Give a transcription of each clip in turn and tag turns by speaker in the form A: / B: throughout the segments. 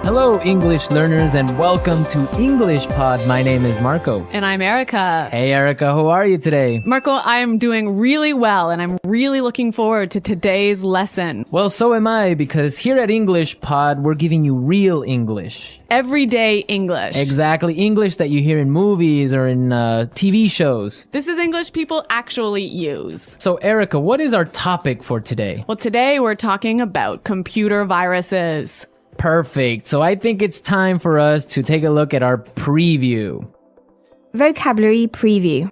A: Hello, English learners, and welcome to English Pod. My name is Marco.
B: And I'm Erica.
A: Hey, Erica, how are you today?
B: Marco, I'm doing really well, and I'm really looking forward to today's lesson.
A: Well, so am I, because here at English Pod, we're giving you real English.
B: Everyday English.
A: Exactly, English that you hear in movies or in TV shows.
B: This is English people actually use.
A: So, Erica, what is our topic for today?
B: Well, today we're talking about computer viruses.
A: Perfect. So I think it's time for us to take a look at our preview.
C: Vocabulary preview.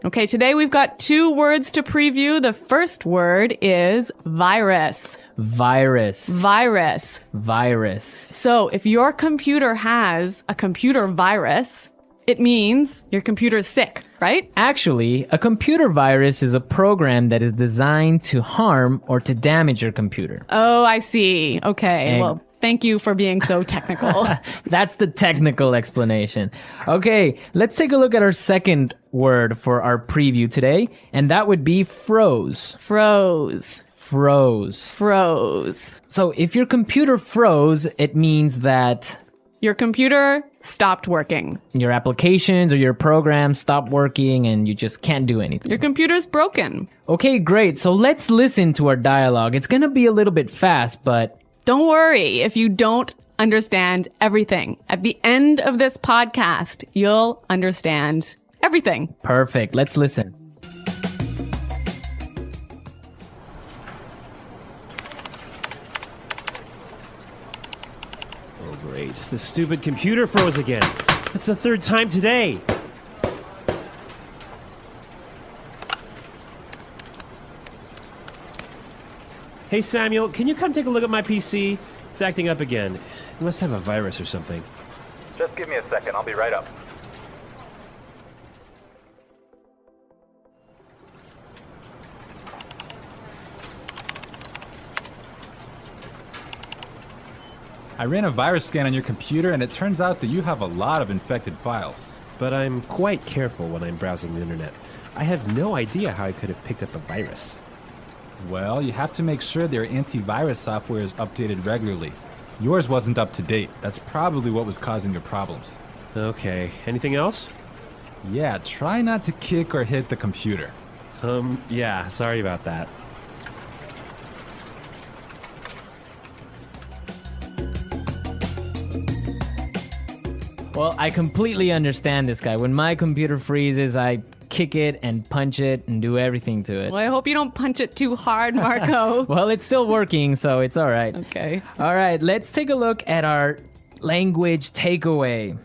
B: Okay, today we've got 2 words to preview. The first word is virus.
A: Virus.
B: Virus.
A: Virus.
B: So if your computer has a computer virus, it means your computer's sick, right?
A: Actually, a computer virus is a program that is designed to harm or to damage your computer.
B: Oh, I see. Okay, well, thank you for being so technical.
A: That's the technical explanation. Okay, let's take a look at our second word for our preview today, and that would be froze.
B: Froze.
A: Froze.
B: Froze.
A: So if your computer froze, it means that
B: your computer stopped working.
A: your applications or your programs stop working and you just can't do anything.
B: Your computer's broken.
A: Okay, great. So let's listen to our dialogue. It's going to be a little bit fast, but
B: Don't worry if you don't understand everything. At the end of this podcast, you'll understand everything.
A: perfect. Let's listen.
D: Oh, great. The stupid computer froze again. That's the 3rd time today. Hey, Samuel, can you come take a look at my PC? It's acting up again. It must have a virus or something.
E: Just give me a second. I'll be right up.
F: I ran a virus scan on your computer and it turns out that you have a lot of infected files.
D: But I'm quite careful when I'm browsing the internet. I have no idea how I could have picked up a virus.
F: Well, you have to make sure their antivirus software is updated regularly. Yours wasn't up to date. That's probably what was causing your problems.
D: Okay, anything else?
F: Yeah, try not to kick or hit the computer.
D: Yeah, sorry about that.
A: Well, I completely understand this guy. When my computer freezes, I kick it and punch it and do everything to it.
B: Well, I hope you don't punch it too hard, Marco.
A: Well, it's still working, so it's all right.
B: Okay.
A: All right, let's take a look at our language takeaway.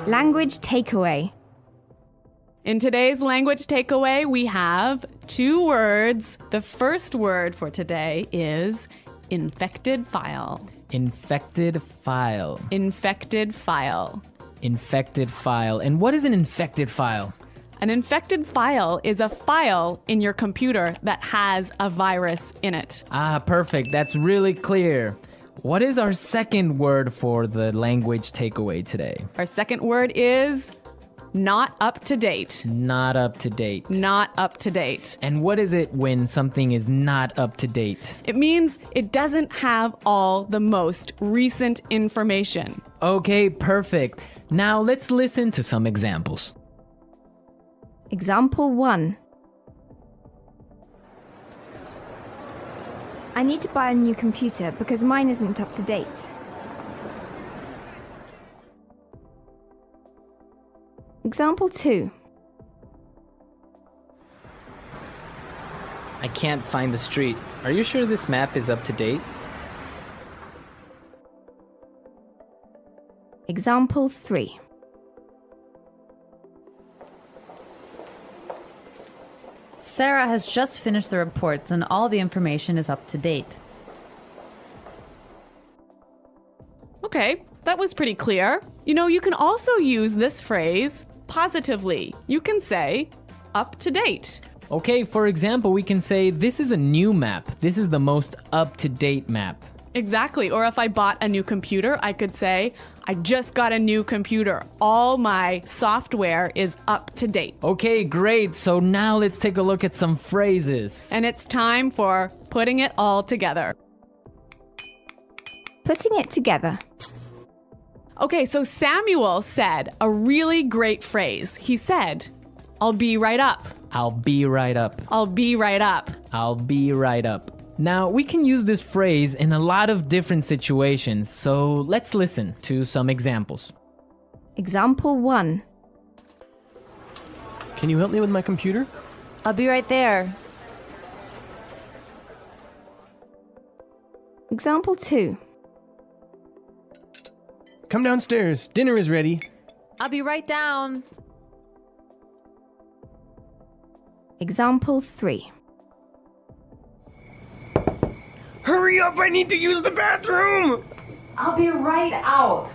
C: Language takeaway.
B: In today's language takeaway, we have 2 words. The first word for today is infected file.
A: Infected file.
B: Infected file.
A: Infected file. And what is an infected file?
B: An infected file is a file in your computer that has a virus in it.
A: Ah, perfect. That's really clear. What is our second word for the language takeaway today?
B: Our second word is not up to date.
A: Not up to date.
B: Not up to date.
A: And what is it when something is not up to date?
B: It means it doesn't have all the most recent information.
A: Okay, perfect. Now let's listen to some examples.
C: Example 1. I need to buy a new computer because mine isn't up to date. Example 2.
A: I can't find the street. Are you sure this map is up to date?
C: Example 3.
G: Sarah has just finished the reports and all the information is up to date.
B: Okay, that was pretty clear. You know, you can also use this phrase positively. You can say up to date.
A: Okay, for example, we can say this is a new map. This is the most up-to-date map.
B: Exactly. Or if I bought a new computer, I could say, I just got a new computer. All my software is up to date.
A: Okay, great. So now let's take a look at some phrases.
B: And it's time for putting it all together.
C: Putting it together.
B: Okay, so Samuel said a really great phrase. He said, I'll be right up.
A: I'll be right up.
B: I'll be right up.
A: I'll be right up. Now, we can use this phrase in a lot of different situations, so let's listen to some examples.
C: Example 1.
D: Can you help me with my computer?
G: I'll be right there.
C: Example 2.
D: Come downstairs. Dinner is ready.
G: I'll be right down.
C: Example 3.
D: Hurry up, I need to use the bathroom!
G: I'll be right out.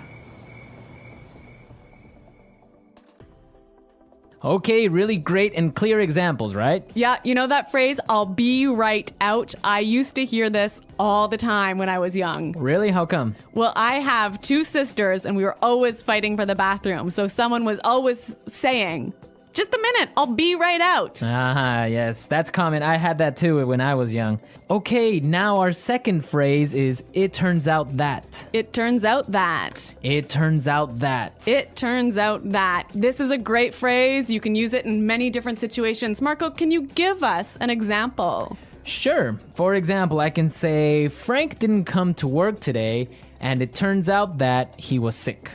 A: Okay, really great and clear examples, right?
B: Yeah, you know that phrase, I'll be right out? I used to hear this all the time when I was young.
A: Really? How come?
B: Well, I have 2 sisters and we were always fighting for the bathroom. So someone was always saying, just a minute, I'll be right out.
A: Ah, yes, that's common. I had that too when I was young. Okay, now our second phrase is, it turns out that.
B: It turns out that.
A: It turns out that.
B: It turns out that. This is a great phrase. You can use it in many different situations. Marco, can you give us an example?
A: Sure. For example, I can say, Frank didn't come to work today, and it turns out that he was sick.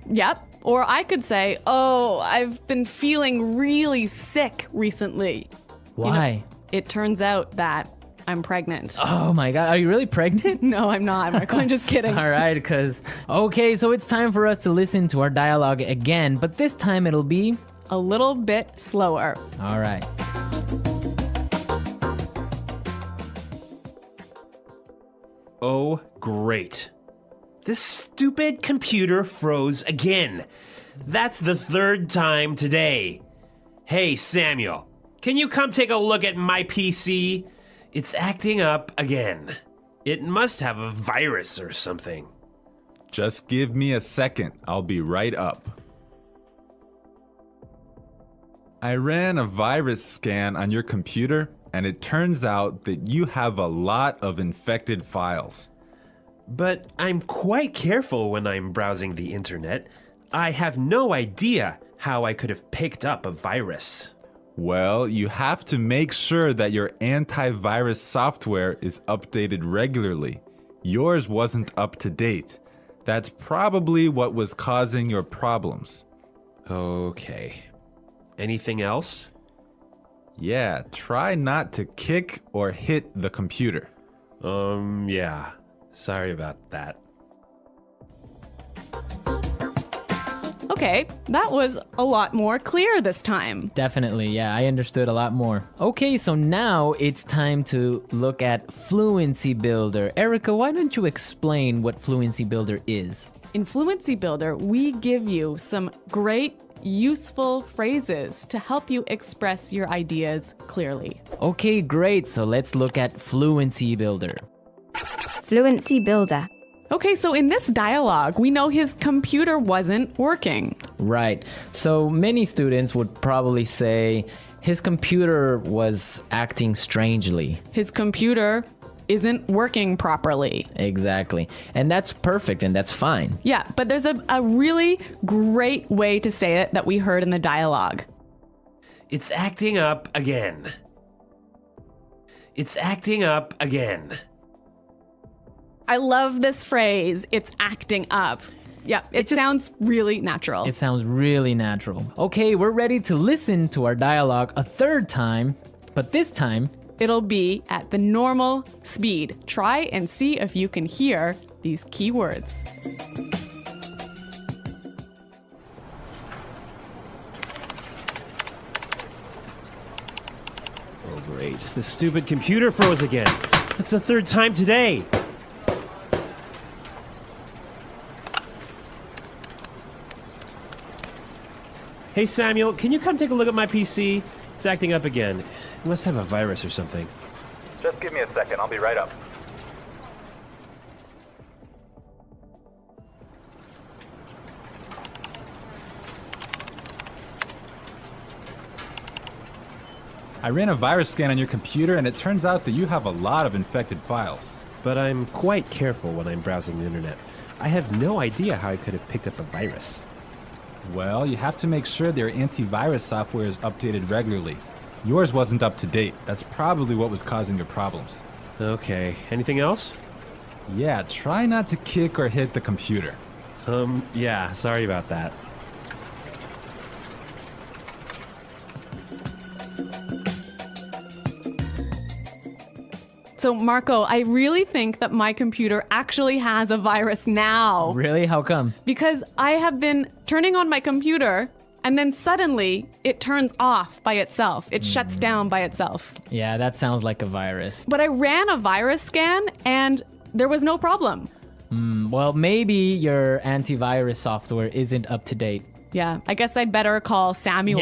B: Yep. Or I could say, oh, I've been feeling really sick recently.
A: Why?
B: It turns out that I'm pregnant.
A: Oh my God, are you really pregnant?
B: No, I'm not, Marco. I'm just kidding.
A: All right, because... Okay, so it's time for us to listen to our dialogue again, but this time it'll be...
B: A little bit slower.
A: All right.
D: Oh, great. This stupid computer froze again. That's the 3rd time today. Hey, Samuel, can you come take a look at my PC? It's acting up again. It must have a virus or something.
F: Just give me a second. I'll be right up. I ran a virus scan on your computer, and it turns out that you have a lot of infected files.
D: But I'm quite careful when I'm browsing the internet. I have no idea how I could have picked up a virus.
F: Well, you have to make sure that your antivirus software is updated regularly. Yours wasn't up to date. That's probably what was causing your problems.
D: Okay. Anything else?
F: Yeah, try not to kick or hit the computer.
D: Yeah. Sorry about that.
B: Okay, that was a lot more clear this time.
A: Definitely, yeah, I understood a lot more. Okay, so now it's time to look at Fluency Builder. Erica, why don't you explain what Fluency Builder is?
B: In Fluency Builder, we give you some great, useful phrases to help you express your ideas clearly.
A: Okay, great, so let's look at Fluency Builder.
C: Fluency Builder.
B: Okay, so in this dialogue, we know his computer wasn't working.
A: Right, so many students would probably say his computer was acting strangely.
B: His computer isn't working properly.
A: Exactly, and that's perfect and that's fine.
B: Yeah, but there's a really great way to say it that we heard in the dialogue.
D: It's acting up again. It's acting up again.
B: I love this phrase, it's acting up. Yeah, it sounds really natural.
A: It sounds really natural. Okay, we're ready to listen to our dialogue a 3rd time, but this time,
B: It'll be at the normal speed. Try and see if you can hear these key words.
D: Oh, great. The stupid computer froze again. That's the 3rd time today. Hey, Samuel, can you come take a look at my PC? It's acting up again. It must have a virus or something.
E: Just give me a second. I'll be right up.
F: I ran a virus scan on your computer, and it turns out that you have a lot of infected files.
D: but I'm quite careful when I'm browsing the internet. I have no idea how I could have picked up a virus.
F: Well, you have to make sure their antivirus software is updated regularly. Yours wasn't up to date. That's probably what was causing your problems.
D: Okay, anything else?
F: Yeah, try not to kick or hit the computer.
D: Yeah, sorry about that.
B: So, Marco, I really think that my computer actually has a virus now.
A: Really? How come?
B: Because I have been turning on my computer and then suddenly it turns off by itself. It shuts down by itself.
A: Yeah, that sounds like a virus.
B: But I ran a virus scan and there was no problem.
A: Well, maybe your antivirus software isn't up to date.
B: Yeah, I guess I'd better call Samuel.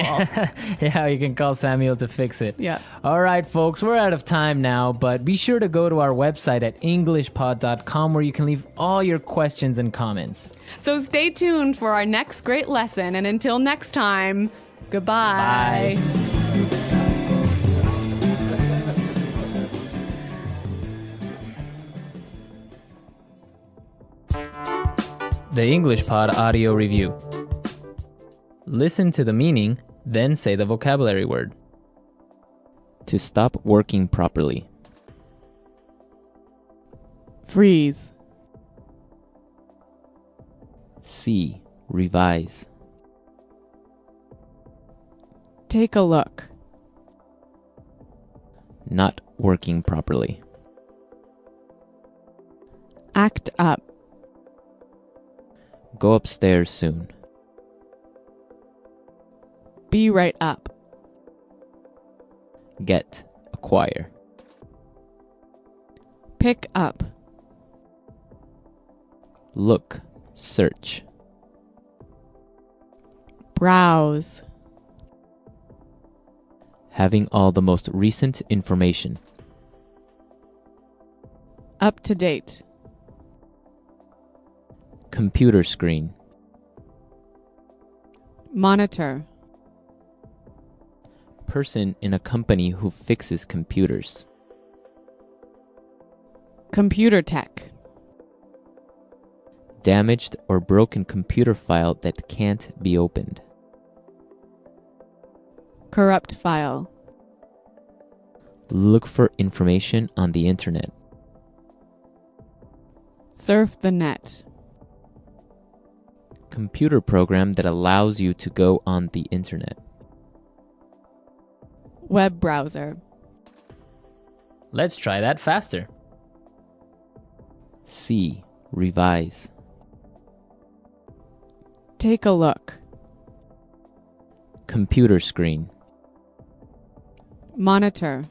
A: Yeah, you can call Samuel to fix it.
B: Yeah.
A: All right, folks, we're out of time now, but be sure to go to our website at englishpod.com where you can leave all your questions and comments.
B: So stay tuned for our next great lesson. And until next time, goodbye.
A: Bye. The English Pod Audio Review. Listen to the meaning, then say the vocabulary word. To stop working properly.
B: Freeze.
A: See, revise.
B: Take a look.
A: Not working properly.
B: Act up.
A: Go upstairs soon.
B: Be right up.
A: Get, acquire.
B: Pick up.
A: Look, search.
B: Browse.
A: Having all the most recent information.
B: Up to date.
A: Computer screen.
B: Monitor.
A: Person in a company who fixes computers.
B: Computer tech.
A: Damaged or broken computer file that can't be opened.
B: Corrupt file.
A: Look for information on the internet.
B: Surf the net.
A: Computer program that allows you to go on the internet.
B: Web browser.
A: Let's try that faster. See, revise.
B: Take a look.
A: Computer screen.
B: Monitor.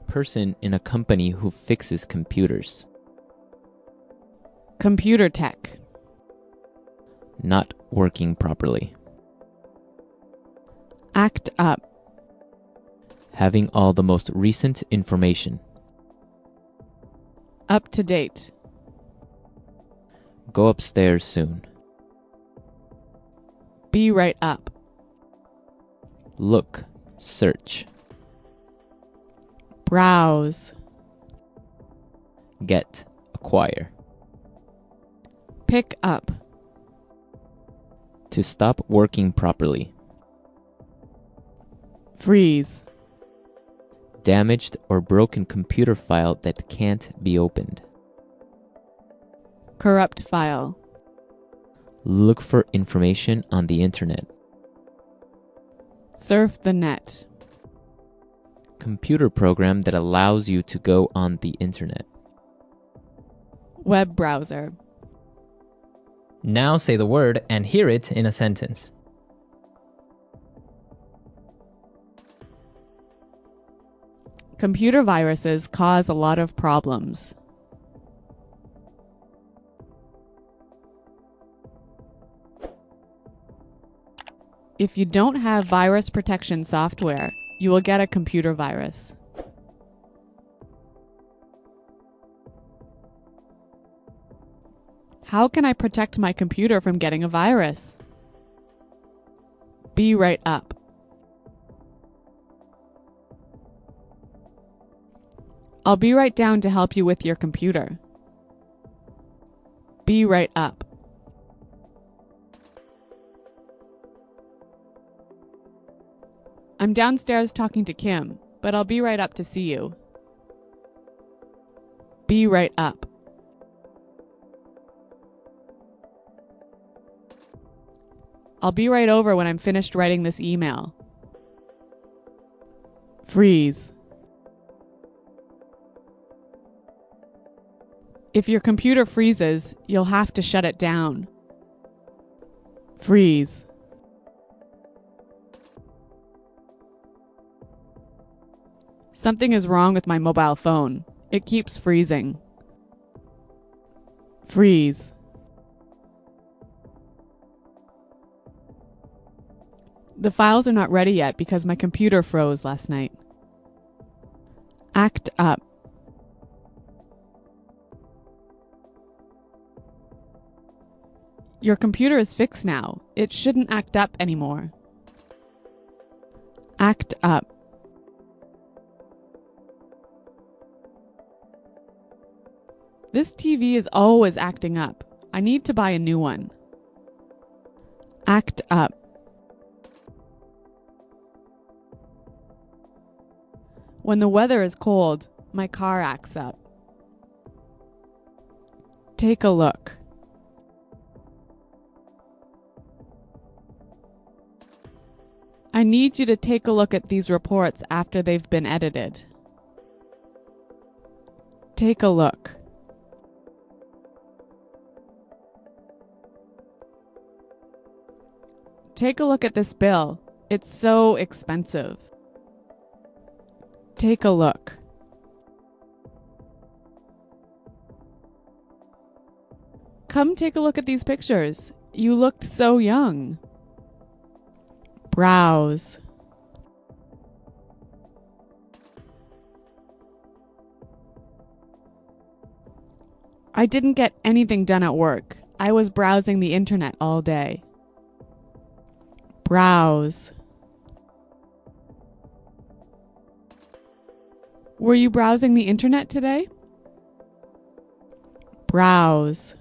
A: Person in a company who fixes computers.
B: Computer tech.
A: Not working properly.
B: Act up.
A: Having all the most recent information.
B: Up to date.
A: Go upstairs soon.
B: Be right up.
A: Look, search.
B: Browse.
A: Get, acquire.
B: Pick up.
A: To stop working properly.
B: Freeze.
A: Damaged or broken computer file that can't be opened.
B: Corrupt file.
A: Look for information on the internet.
B: Surf the net.
A: Computer program that allows you to go on the internet.
B: Web browser.
A: Now say the word and hear it in a sentence.
B: Computer viruses cause a lot of problems. If you don't have virus protection software, you will get a computer virus. How can I protect my computer from getting a virus? Be right up. I'll be right down to help you with your computer. Be right up. I'm downstairs talking to Kim, but I'll be right up to see you. Be right up. I'll be right over when I'm finished writing this email. Freeze. If your computer freezes, you'll have to shut it down. Freeze. Something is wrong with my mobile phone. It keeps freezing. Freeze. The files are not ready yet because my computer froze last night. Act up. Your computer is fixed now. It shouldn't act up anymore. Act up. This TV is always acting up. I need to buy a new one. Act up. When the weather is cold, my car acts up. Take a look. I need you to take a look at these reports after they've been edited. Take a look. Take a look at this bill. It's so expensive. Take a look. Come take a look at these pictures. You looked so young. Browse. I didn't get anything done at work. I was browsing the internet all day. Browse. Were you browsing the internet today? Browse.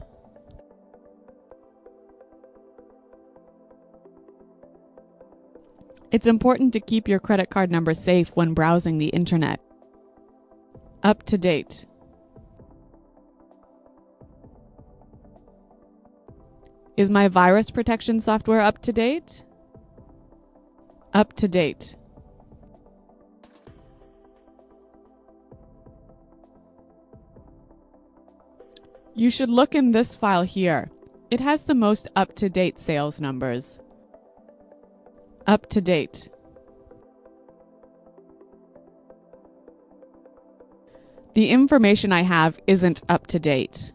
B: It's important to keep your credit card number safe when browsing the internet. Up to date. Is my virus protection software up to date? Up to date. You should look in this file here. It has the most up-to-date sales numbers. Up to date. The information I have isn't up to date.